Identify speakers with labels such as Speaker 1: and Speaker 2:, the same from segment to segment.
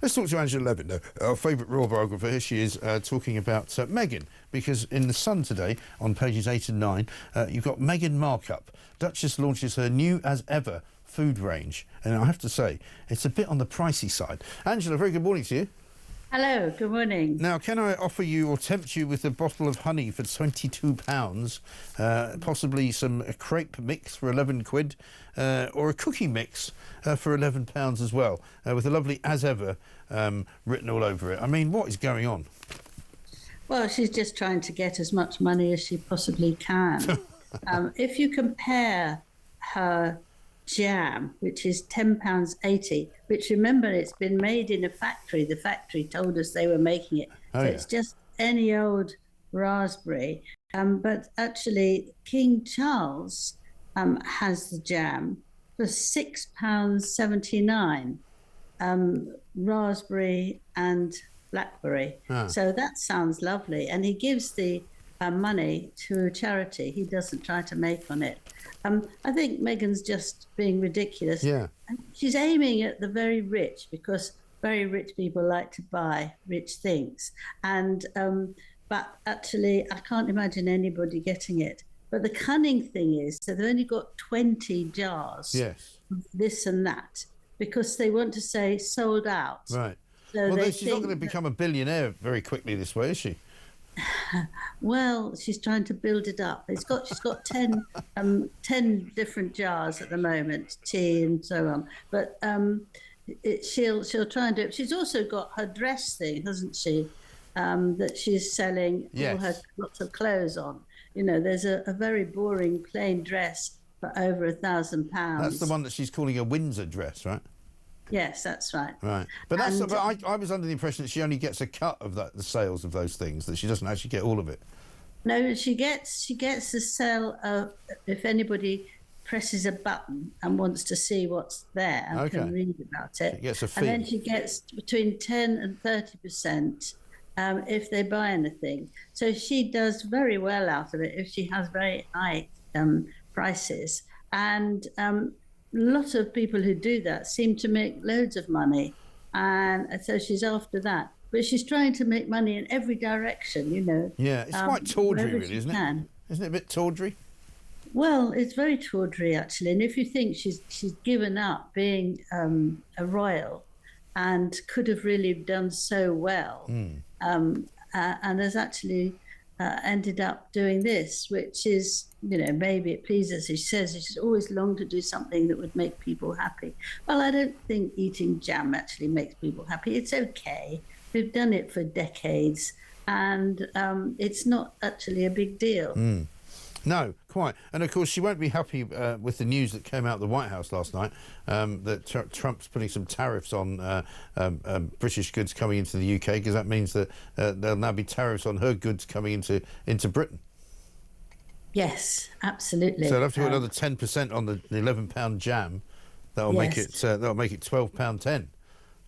Speaker 1: Let's talk to Angela Levin, though, our favourite royal biographer. Here she is talking about Meghan, because in The Sun today, on pages 8 and 9, you've got Meghan Markle. Duchess launches her new as ever food range, and I have to say, it's a bit on the pricey side. Angela, very good morning to you.
Speaker 2: Hello, good morning.
Speaker 1: Now, can I offer you or tempt you with a bottle of honey for £22, possibly some crepe mix for 11 quid, or a cookie mix for £11 as well, with a lovely as ever written all over it? I mean, what is going on?
Speaker 2: Well, she's just trying to get as much money as she possibly can. If you compare her jam, which is £10.80, which, remember, it's been made in a factory. The factory told us they were making it. It's just any old raspberry. But actually, King Charles has the jam for £6.79, raspberry and blackberry. So that sounds lovely. And he gives the money to a charity. He doesn't try to make on it. I think Meghan's just being ridiculous.
Speaker 1: Yeah.
Speaker 2: She's aiming at the very rich, because very rich people like to buy rich things. And but actually, I can't imagine anybody getting it. But the cunning thing is that they've only got 20 jars of this and that, because they want to say sold out.
Speaker 1: Right.
Speaker 2: So
Speaker 1: well, she's not going to become a billionaire very quickly this way, is she?
Speaker 2: Well, she's trying to build it up. She's got 10 different jars at the moment, tea and so on. But she'll try and do it. She's also got her dress thing, hasn't she? That she's selling all her lots of clothes on. You know, there's a very boring plain dress for over £1,000.
Speaker 1: That's the one that she's calling a Windsor dress, right?
Speaker 2: Yes, that's right.
Speaker 1: Right, but that's. But I was under the impression that she only gets a cut of the sales of those things. That she doesn't actually get all of it.
Speaker 2: No, she gets the sale of, if anybody presses a button and wants to see what's there and can read about it.
Speaker 1: She gets a fee.
Speaker 2: And then she gets between 10 and 30% if they buy anything. So she does very well out of it if she has very high prices. And lots of people who do that seem to make loads of money, and so she's after that. But she's trying to make money in every direction, you know.
Speaker 1: Yeah, it's quite tawdry, really, isn't it? Isn't it a bit tawdry?
Speaker 2: Well, it's very tawdry, actually. And if you think she's given up being a royal and could have really done so well, and has actually ended up doing this, which is, you know, maybe it pleases her. She says she's always longed to do something that would make people happy. Well, I don't think eating jam actually makes people happy. It's okay. We've done it for decades, and it's not actually a big deal.
Speaker 1: No, quite. And of course, she won't be happy with the news that came out of the White House last night, that Trump's putting some tariffs on British goods coming into the UK, because that means that there'll now be tariffs on her goods coming into Britain.
Speaker 2: Yes, absolutely.
Speaker 1: So they'll have to put another 10% on the £11 jam. That'll make it £12.10.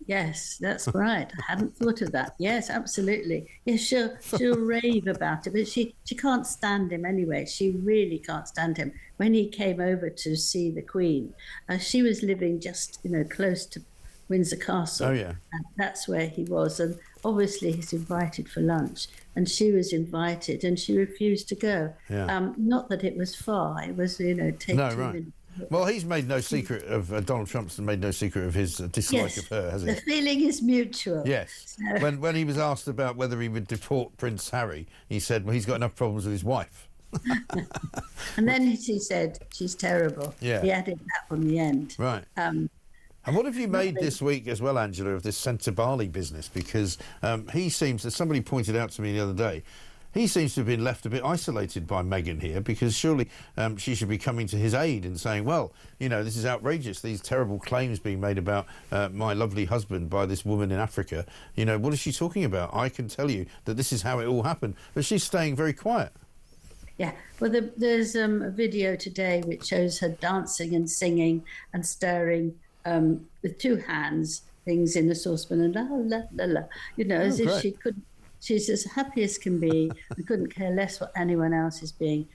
Speaker 2: Yes, that's right. I hadn't thought of that. Yes, absolutely. Yes, she'll rave about it, but she can't stand him anyway. She really can't stand him. When he came over to see the Queen, she was living just, you know, close to Windsor Castle.
Speaker 1: Oh, yeah.
Speaker 2: And that's where he was. And obviously he's invited for lunch, and she was invited, and she refused to go.
Speaker 1: Yeah.
Speaker 2: Not that it was far. It was, you know, take 2 minutes.
Speaker 1: Well, he's made no secret of Donald Trump's made no secret of his dislike of her, has he?
Speaker 2: The feeling is mutual.
Speaker 1: Yes. So. When he was asked about whether he would deport Prince Harry, he said, well, he's got enough problems with his wife.
Speaker 2: And then he said, she's terrible.
Speaker 1: Yeah.
Speaker 2: He added that on the end.
Speaker 1: Right. And what have you made this week as well, Angela, of this Bali business? Because he seems, as somebody pointed out to me the other day, he seems to have been left a bit isolated by Meghan here, because surely she should be coming to his aid and saying, well, you know, this is outrageous, these terrible claims being made about my lovely husband by this woman in Africa. You know, what is she talking about? I can tell you that this is how it all happened. But she's staying very quiet.
Speaker 2: Yeah, well, there's a video today which shows her dancing and singing and stirring with 2 hands things in a saucepan, and la, la, la, la, you know, as if she couldn't. She's as happy as can be and couldn't care less what anyone else is being.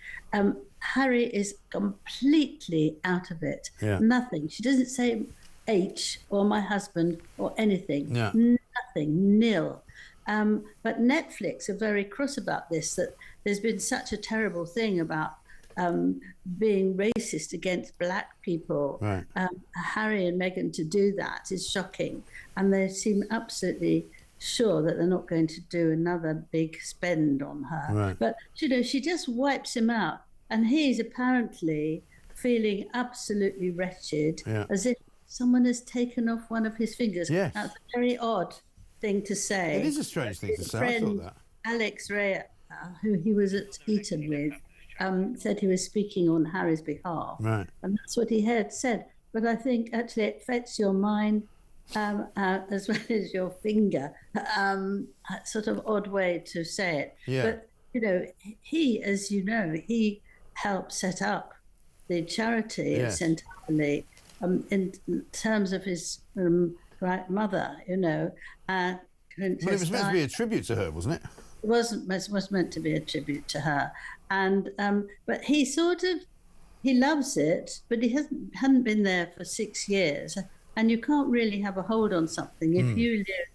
Speaker 2: Harry is completely out of it.
Speaker 1: Yeah.
Speaker 2: Nothing. She doesn't say H or my husband or anything.
Speaker 1: Yeah.
Speaker 2: Nothing, nil. But Netflix are very cross about this, that there's been such a terrible thing about being racist against black people.
Speaker 1: Right.
Speaker 2: Harry and Meghan to do that is shocking. And they seem absolutely sure that they're not going to do another big spend on her.
Speaker 1: Right.
Speaker 2: But, she just wipes him out. And he's apparently feeling absolutely wretched, as if someone has taken off one of his fingers.
Speaker 1: Yes.
Speaker 2: That's a very odd thing to say.
Speaker 1: It is a strange thing to say. I thought that.
Speaker 2: Alex Ray, who he was at Eton with, said he was speaking on Harry's behalf.
Speaker 1: Right.
Speaker 2: And that's what he had said. But I think actually it affects your mind as well as your finger. A sort of odd way to say it.
Speaker 1: Yeah.
Speaker 2: But, he, as you know, he helped set up the charity of St. Harley in terms of his mother,
Speaker 1: Well, it was meant to be a tribute to her, wasn't it?
Speaker 2: It was meant to be a tribute to her. And but he he loves it, but he hadn't been there for 6 years. And you can't really have a hold on something if you live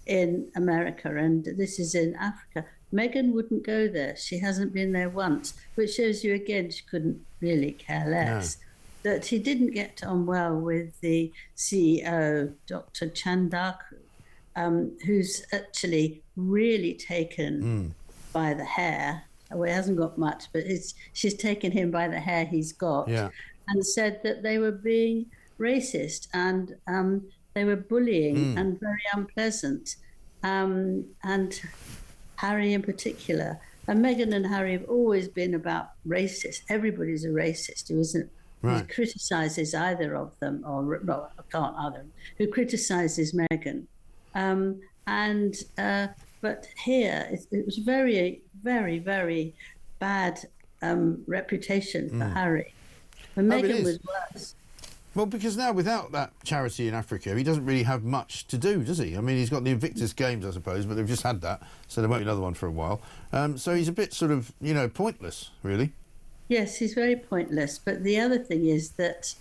Speaker 2: in America and this is in Africa. Meghan wouldn't go there. She hasn't been there once, which shows you again she couldn't really care less. No. That he didn't get on well with the CEO, Dr. Chandaku, who's actually really taken by the hair. Well, he hasn't got much, but she's taken him by the hair he's got, and said that they were being racist and they were bullying and very unpleasant. And Harry in particular. And Meghan and Harry have always been about racist. Everybody's a racist who criticises either of them, or well, I can't either, who criticises Meghan. But here it was very, very, very bad reputation for Harry. And Meghan was worse.
Speaker 1: Well, because now without that charity in Africa, he doesn't really have much to do, does he? I mean, he's got the Invictus Games, I suppose, but they've just had that, so there won't be another one for a while. So he's a bit sort of, pointless, really.
Speaker 2: Yes, he's very pointless. But the other thing is that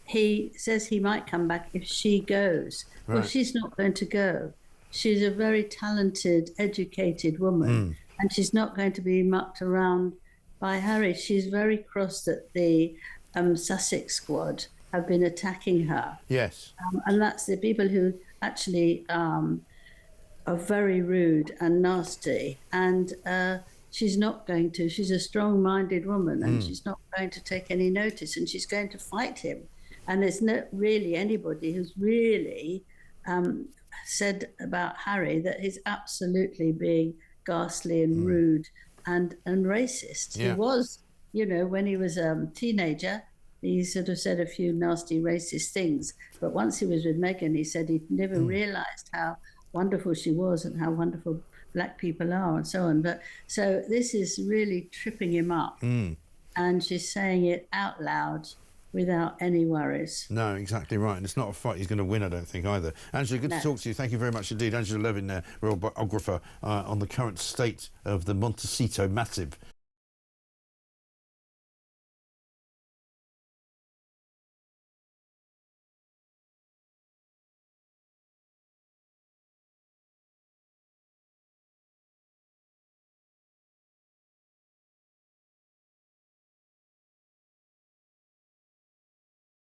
Speaker 2: he says he might come back if she goes. Right. Well, she's not going to go. She's a very talented, educated woman, and she's not going to be mucked around by Harry. She's very cross that the Sussex squad have been attacking her.
Speaker 1: Yes.
Speaker 2: And that's the people who actually are very rude and nasty. And she's not going to. She's a strong-minded woman, and she's not going to take any notice, and she's going to fight him. And there's not really anybody who's really said about Harry that he's absolutely being ghastly and rude and racist.
Speaker 1: Yeah.
Speaker 2: He was, when he was a teenager, he sort of said a few nasty racist things. But once he was with Meghan, he said he'd never realised how wonderful she was and how wonderful black people are and so on. But so this is really tripping him up. And she's saying it out loud without any worries.
Speaker 1: No, exactly right. And it's not a fight he's going to win, I don't think, either. Angela, good to talk to you. Thank you very much indeed. Angela Levin, royal biographer, on the current state of the Montecito Massive